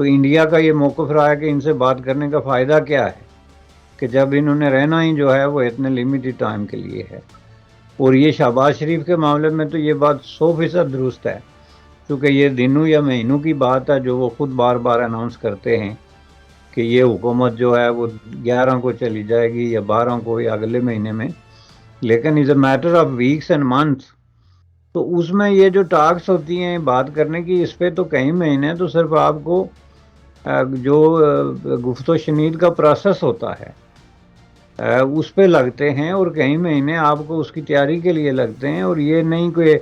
تو انڈیا کا یہ موقف رہا ہے کہ ان سے بات کرنے کا فائدہ کیا ہے، کہ جب انہوں نے رہنا ہی جو ہے وہ اتنے لمیٹڈ ٹائم کے لیے ہے. اور یہ شہباز شریف کے معاملے میں تو یہ بات 100% درست ہے، کیونکہ یہ دنوں یا مہینوں کی بات ہے جو وہ خود بار بار اناؤنس کرتے ہیں کہ یہ حکومت جو ہے وہ 11 کو چلی جائے گی یا 12 کو یا اگلے مہینے میں، لیکن is a matter of weeks and months. تو اس میں یہ جو ٹاکس ہوتی ہیں بات کرنے کی، اس پہ تو کئی مہینے تو صرف آپ کو جو گفت و شنید کا پروسیس ہوتا ہے اس پہ لگتے ہیں، اور کئی مہینے آپ کو اس کی تیاری کے لیے لگتے ہیں. اور یہ نہیں کہ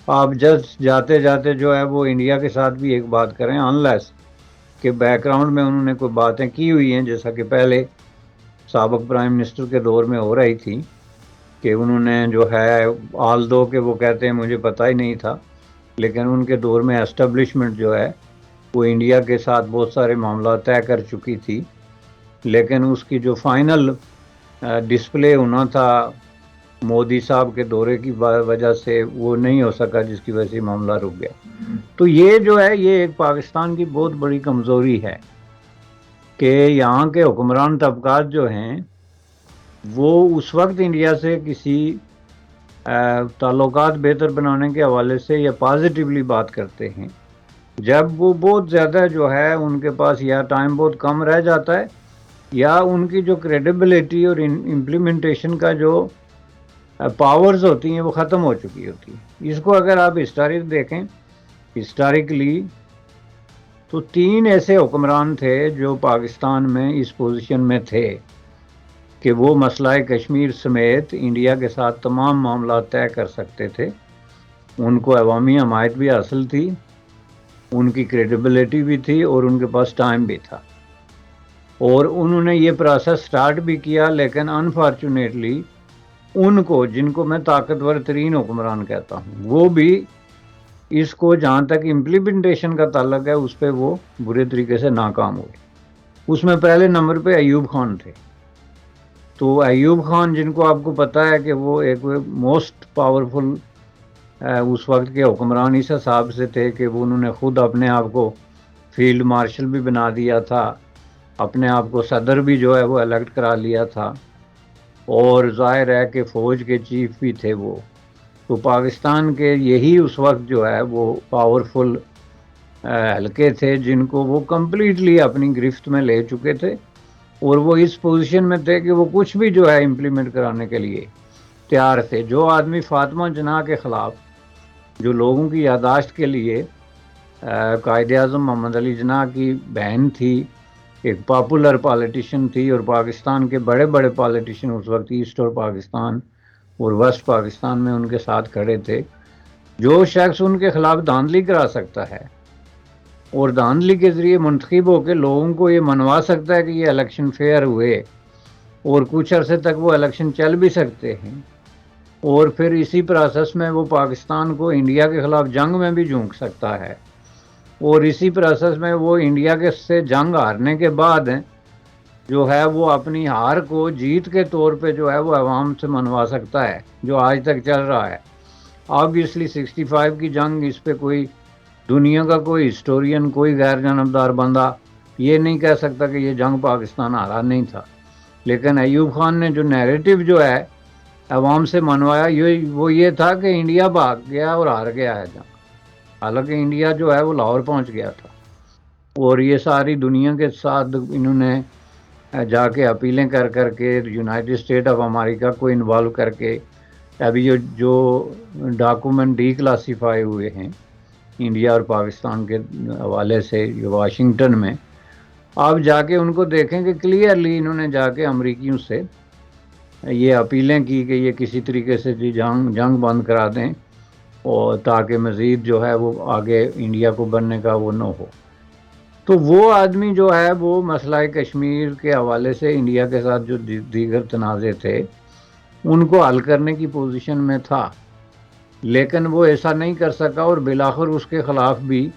آپ جسٹ جاتے جاتے جو ہے وہ انڈیا کے ساتھ بھی ایک بات کریں، انلیس کہ بیک گراؤنڈ میں انہوں نے کوئی باتیں کی ہوئی ہیں، جیسا کہ پہلے سابق پرائم منسٹر کے دور میں ہو رہی تھی کہ انہوں نے جو ہے آل دو کہ وہ کہتے ہیں مجھے پتہ ہی نہیں تھا، لیکن ان کے دور میں اسٹیبلشمنٹ جو ہے وہ انڈیا کے ساتھ بہت سارے معاملات طے کر چکی تھی، لیکن اس کی جو فائنل ڈسپلے ہونا تھا مودی صاحب کے دورے کی وجہ سے وہ نہیں ہو سکا، جس کی وجہ سے معاملہ رک گیا. تو یہ جو ہے یہ ایک پاکستان کی بہت بڑی کمزوری ہے کہ یہاں کے حکمران طبقات جو ہیں وہ اس وقت انڈیا سے کسی تعلقات بہتر بنانے کے حوالے سے یا پازیٹیولی بات کرتے ہیں جب وہ بہت زیادہ جو ہے ان کے پاس یا ٹائم بہت کم رہ جاتا ہے یا ان کی جو کریڈیبلٹی اور امپلیمنٹیشن کا جو پاورز ہوتی ہیں وہ ختم ہو چکی ہوتی ہیں. اس کو اگر آپ ہسٹورک دیکھیں ہسٹوریکلی تو 3 ایسے حکمران تھے جو پاکستان میں اس پوزیشن میں تھے کہ وہ مسئلہ کشمیر سمیت انڈیا کے ساتھ تمام معاملات طے کر سکتے تھے. ان کو عوامی حمایت بھی حاصل تھی، ان کی کریڈیبلٹی بھی تھی، اور ان کے پاس ٹائم بھی تھا، اور انہوں نے یہ پروسیس سٹارٹ بھی کیا. لیکن انفارچونیٹلی ان کو، جن کو میں طاقتور ترین حکمران کہتا ہوں، وہ بھی اس کو جہاں تک امپلیمنٹیشن کا تعلق ہے اس پہ وہ برے طریقے سے ناکام ہوئے. اس میں پہلے نمبر پہ ایوب خان تھے. تو ایوب خان جن کو آپ کو پتہ ہے کہ وہ ایک موسٹ پاورفل اس وقت کے حکمران اس حساب سے تھے کہ وہ انہوں نے خود اپنے آپ کو فیلڈ مارشل بھی بنا دیا تھا، اپنے آپ کو صدر بھی جو ہے وہ الیکٹ کرا لیا تھا، اور ظاہر ہے کہ فوج کے چیف بھی تھے وہ. تو پاکستان کے یہی اس وقت جو ہے وہ پاورفل حلقے تھے جن کو وہ کمپلیٹلی اپنی گرفت میں لے چکے تھے، اور وہ اس پوزیشن میں تھے کہ وہ کچھ بھی جو ہے امپلیمنٹ کرانے کے لیے تیار تھے. جو آدمی فاطمہ جناح کے خلاف، جو لوگوں کی یادداشت کے لیے قائد اعظم محمد علی جناح کی بہن تھی، ایک پاپولر پالیٹیشین تھی، اور پاکستان کے بڑے بڑے پالیٹیشین اس وقت ایسٹ اور پاکستان اور ویسٹ پاکستان میں ان کے ساتھ کھڑے تھے. جو شخص ان کے خلاف دھاندلی کرا سکتا ہے اور دھاندلی کے ذریعے منتخب ہو کے لوگوں کو یہ منوا سکتا ہے کہ یہ الیکشن فیئر ہوئے، اور کچھ عرصے تک وہ الیکشن چل بھی سکتے ہیں، اور پھر اسی پروسیس میں وہ پاکستان کو انڈیا کے خلاف جنگ میں بھی جھونک سکتا ہے، اور اسی پروسیس میں وہ انڈیا کے سے جنگ ہارنے کے بعد جو ہے وہ اپنی ہار کو جیت کے طور پہ جو ہے وہ عوام سے منوا سکتا ہے، جو آج تک چل رہا ہے. آبویسلی 65 کی جنگ، اس پہ کوئی دنیا کا کوئی ہسٹورین، کوئی غیر جانبدار بندہ یہ نہیں کہہ سکتا کہ یہ جنگ پاکستان ہارا نہیں تھا. لیکن ایوب خان نے جو نیریٹو جو ہے عوام سے منوایا وہ یہ تھا کہ انڈیا بھاگ گیا اور ہار گیا ہے جنگ، حالانکہ انڈیا جو ہے وہ لاہور پہنچ گیا تھا. اور یہ ساری دنیا کے ساتھ انہوں نے جا کے اپیلیں کر کر کے یونائٹڈ اسٹیٹ آف امریکہ کو انوالو کر کے ابھی جو ڈاکومنٹ ڈی کلاسیفائی ہوئے ہیں انڈیا اور پاکستان کے حوالے سے واشنگٹن میں، آپ جا کے ان کو دیکھیں کہ کلیئرلی انہوں نے جا کے امریکیوں سے یہ اپیلیں کی کہ یہ کسی طریقے سے جنگ بند کرا دیں، اور تاکہ مزید جو ہے وہ آگے انڈیا کو بننے کا وہ نہ ہو. تو وہ آدمی جو ہے وہ مسئلہ کشمیر کے حوالے سے انڈیا کے ساتھ جو دیگر تنازع تھے ان کو حل کرنے کی پوزیشن میں تھا، لیکن وہ ایسا نہیں کر سکا، اور بالآخر اس کے خلاف بھی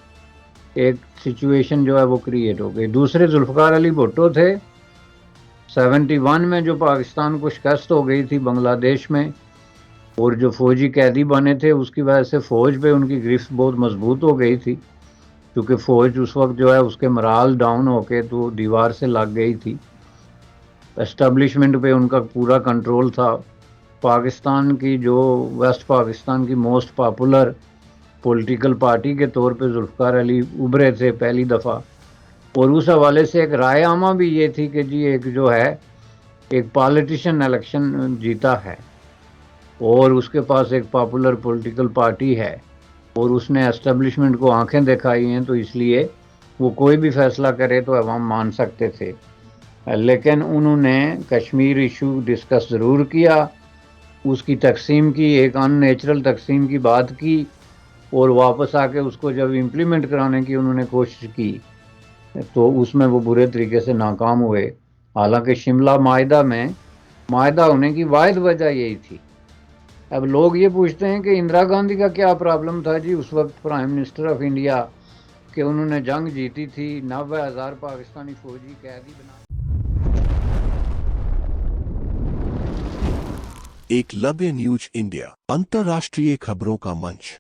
ایک سچویشن جو ہے وہ کریٹ ہو گئی. دوسرے ذوالفقار علی بھٹو تھے 71 میں، جو پاکستان کو شکست ہو گئی تھی بنگلہ دیش میں، اور جو فوجی قیدی بنے تھے اس کی وجہ سے فوج پہ ان کی گرفت بہت مضبوط ہو گئی تھی. کیونکہ فوج اس وقت جو ہے اس کے مرال ڈاؤن ہو کے تو دیوار سے لگ گئی تھی. اسٹیبلشمنٹ پہ ان کا پورا کنٹرول تھا. پاکستان کی جو ویسٹ پاکستان کی موسٹ پاپولر پولیٹیکل پارٹی کے طور پہ ذوالفقار علی ابھرے تھے پہلی دفعہ, اور اس حوالے سے ایک رائے عامہ بھی یہ تھی کہ جی ایک جو ہے ایک پالیٹیشین الیکشن جیتا ہے اور اس کے پاس ایک پاپولر پولیٹیکل پارٹی ہے اور اس نے اسٹیبلشمنٹ کو آنکھیں دکھائی ہیں, تو اس لیے وہ کوئی بھی فیصلہ کرے تو عوام مان سکتے تھے. لیکن انہوں نے کشمیر ایشو ڈسکس ضرور کیا, اس کی تقسیم کی, ایک ان نیچرل تقسیم کی بات کی, اور واپس آ کے اس کو جب امپلیمنٹ کرانے کی انہوں نے کوشش کی تو اس میں وہ برے طریقے سے ناکام ہوئے. حالانکہ شملہ معاہدہ میں معاہدہ ہونے کی واحد وجہ یہی تھی. اب لوگ یہ پوچھتے ہیں کہ اندرا گاندھی کا کیا پرابلم تھا جی اس وقت پرائم منسٹر آف انڈیا, کہ انہوں نے جنگ جیتی تھی, 90,000 پاکستانی فوجی قیدی بنا. ایکلویہ نیوز انڈیا انترراشٹریہ خبروں کا منچ.